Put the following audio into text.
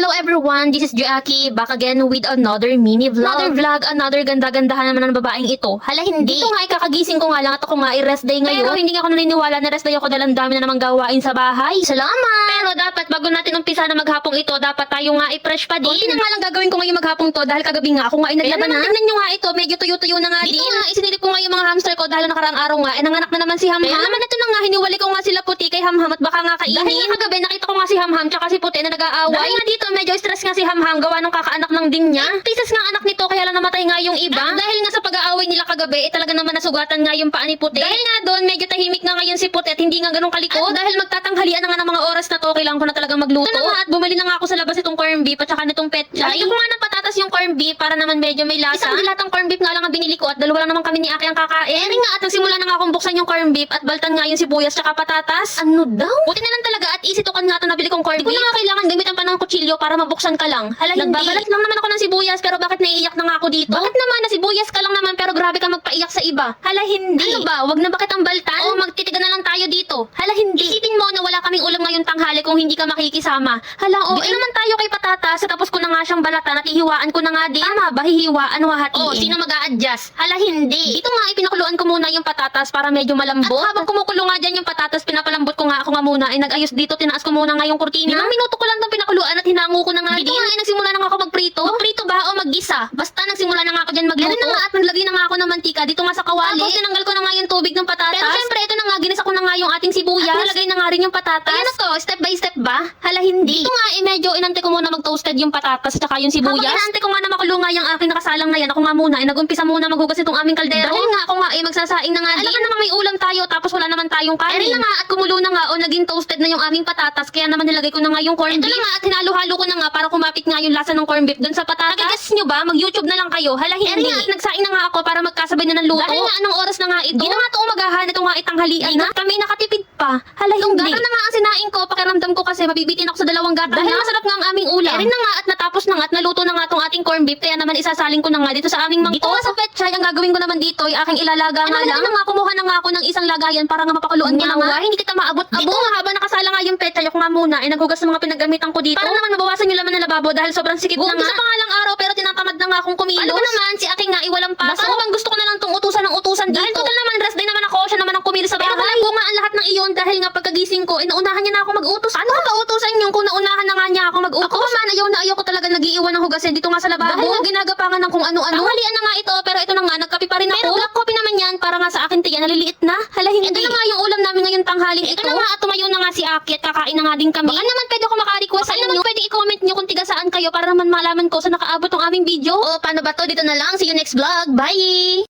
Hello everyone, this is Jackie, back again with another mini vlog. Another ganda-gandahan naman ng babaeng ito. Hala hindi. Ito nga kakagising ko nga lang at ako nga i-rest day ngayon. Pero hindi nga ako naniniwala na rest day ako dahil ang dami na namang gawain sa bahay. Salamat! Pero dapat bago natin umpisa na maghapong ito, dapat tayo nga i-fresh pa din. Hindi na nga lang gagawin ko ngayong maghapong to dahil kagabi nga ako nga inaglaban na. Tingnan nyo nga ito, medyo tuyo-tuyo na nga din. Dito nga isinilip ko nga yung mga hamster ko dahil nakaraang araw nga, nanganak na naman si Hamham. Kaya naman ito na nga, hiniwali ko nga sila puti kay Hamham at baka nga kainin. Dahil nga kagabi nakita ko nga si Hamham tsaka si puti na nag-aaway. Dahil nga dito medyo stress nga si Hamham gawa nung kakaanak ng din niya. Pieces nga anak nito kaya lang namatay nga yung iba. At dahil nga sa pag-aaway nila kagabi, talaga naman nasugatan nga yung paa ni puti. Dahil nga doon medyo tahimik nga ngayon si puti at hindi nga ganun kalikot. At dahil magtatanghalian na nga ng mga oras na to, kailangan ko na talagang magluto. Ito na nga at bumili na nga ako sa labas itong corned beef at saka nitong petchay. Lagyan ko nga ng patatas yung corned beef para naman medyo may lasa. Isang dilatang corned beef nga lang ang binili ko at dalawa lang naman kami ni Aki ang kakain. Eri nga at nagsimula na nga akong buksan yung corned beef at baltan nga yung sibuyas tsaka patatas. Ano daw? Buti na lang talaga at easy to kan nga ito nabili kong corned beef. Hindi ko na nga kailangan gamitan pa ng kutsilyo para mabuksan ka lang. Hala hindi. Nagbabalat lang naman ako ng sibuyas pero bakit naiiyak na nga ako dito? Bakit naman na sibuyas ka lang naman pero grabe ka magpaiyak sa iba? Hala hindi. Ano ba? Wag na bakit ang baltan? O magtitigan na lang tayo dito. Hala hindi. Isipin mo na wala kaming ulam ngayong tanghali kung hindi ka makikisama. Hala o. Di naman tayo kay patatas tapos ko na nga siyang balatan at hihiwaan ko na nga din. Tama ba hihiwaan o hahatiin? O sino mag-a-adjust? Hala hindi. Dito nga ipinakuluan ko muna yung patatas para medyo malambot. At habang kumukulo nga dyan yung patatas pinapalambot ko nga ako nga muna ay nag-ayos dito tinaas ko muna nga yung kurtina. 5 minuto ko lang itong pinakuluan at hinango ko na nga din. Dito nga ay nagsimula na nga ako magprito. Magprito ba o maggisa? Basta nagsimula na nga ako dyan magluto. Meron na nga at naglagay na nga ako ng mantika dito nga sa kawali. Tapos tinanggal ko na nga yung tubig ng patatas. Pero syempre ito na nga ginisa ko na nga yung ating sibuyas. At nilagay na nga rin yung patatas. Ayan na to, step by step ba? Hala hindi. Dito nga medyo inante ko muna mag-toasted yung patatas at saka yung sibuyas. Habang inante ko nga na makulo nga yung aking nakasalang na yan, ako nga muna ay nag-umpisa muna maghugas itong aming kaldero. Dahil nga ako nga magsasaing na nga din. Alam ka namang may ulam tayo tapos wala naman tayong kanin. Eri na nga at kumulo na nga o naging toasted na yung aming patatas kaya naman nilagay ko na nga yung corned beef. Ito na nga at hinalo-halo ko na nga para kumapit nga yung lasa ng corned beef dun sa patatas. Nagigets nyo ba? Mag-YouTube na lang kayo. Hala hindi. Eri nga at nagsaing na nga ako para magkasabay na ng luto. Dahil nga anong oras na nga ito? Di na nga ito umagahan, ito nga itanghalian na. Kami nakatipid pa. Hala hindi. Yung gata na nga ang sinaing ko, pakiramdam ko kasi mabibitin ako sa dalawang gata. Dahil masarap nga ang aming ulam. Eri na nga at natapos na nga at naluto na nga itong ating corned beef kaya naman isasaling ko na nga dito sa aming mangkok. Dito nga sa petchay, ang gagawin ko naman dito ay aking ilalaga nga lang. Ano nga kumuha na nga ako ng isang lagayan para nga mapakuluan ko na nga. Hindi kita maabot-abot. Dito nga habang nakasala nga yung petchay, ako nga muna ay naghugas ng mga pinagamitan ko dito. Para naman mabawasan yung laman ng lababo dahil sobrang sikip na nga. Umpisa pa nga lang araw pero tinatamad na nga akong kumilos. Ano naman si aking nga iwalang paso. Baka naman gusto ko na lang tong utusan ng utusan dito. Dahil total naman rest day naman ako, siya naman ang kumilos sa bahay. Pero alam ko nga ang lahat ng iyon dahil nga pagkagising ko, naunahan niya na ako mag-utos. Ano ka utusan yung kung naunahan na nga niya ako mag-utos? Ako man ayaw ko talaga nagiiwan ng hugasin dito nga sa lababo. Dahil nga ginagapangan ng kung ano-ano. Tanghalian na nga ito pero ito na nga nagkape pa rin ako. Pero black coffee naman yan para nga sa akin tiyan naliliit na. Hala hindi. Ito na nga yung ulam namin ngayong tanghaling ito. Ito na nga at tumayo na nga si Aki at kakain na nga din kami. Baka naman pwede ako maka-request sa inyo. Naman pwede i-comment nyo kung tiga saan kayo para naman malaman ko sa nakaabot ng aming video. O paano ba to? Dito na lang. See you next vlog. Bye!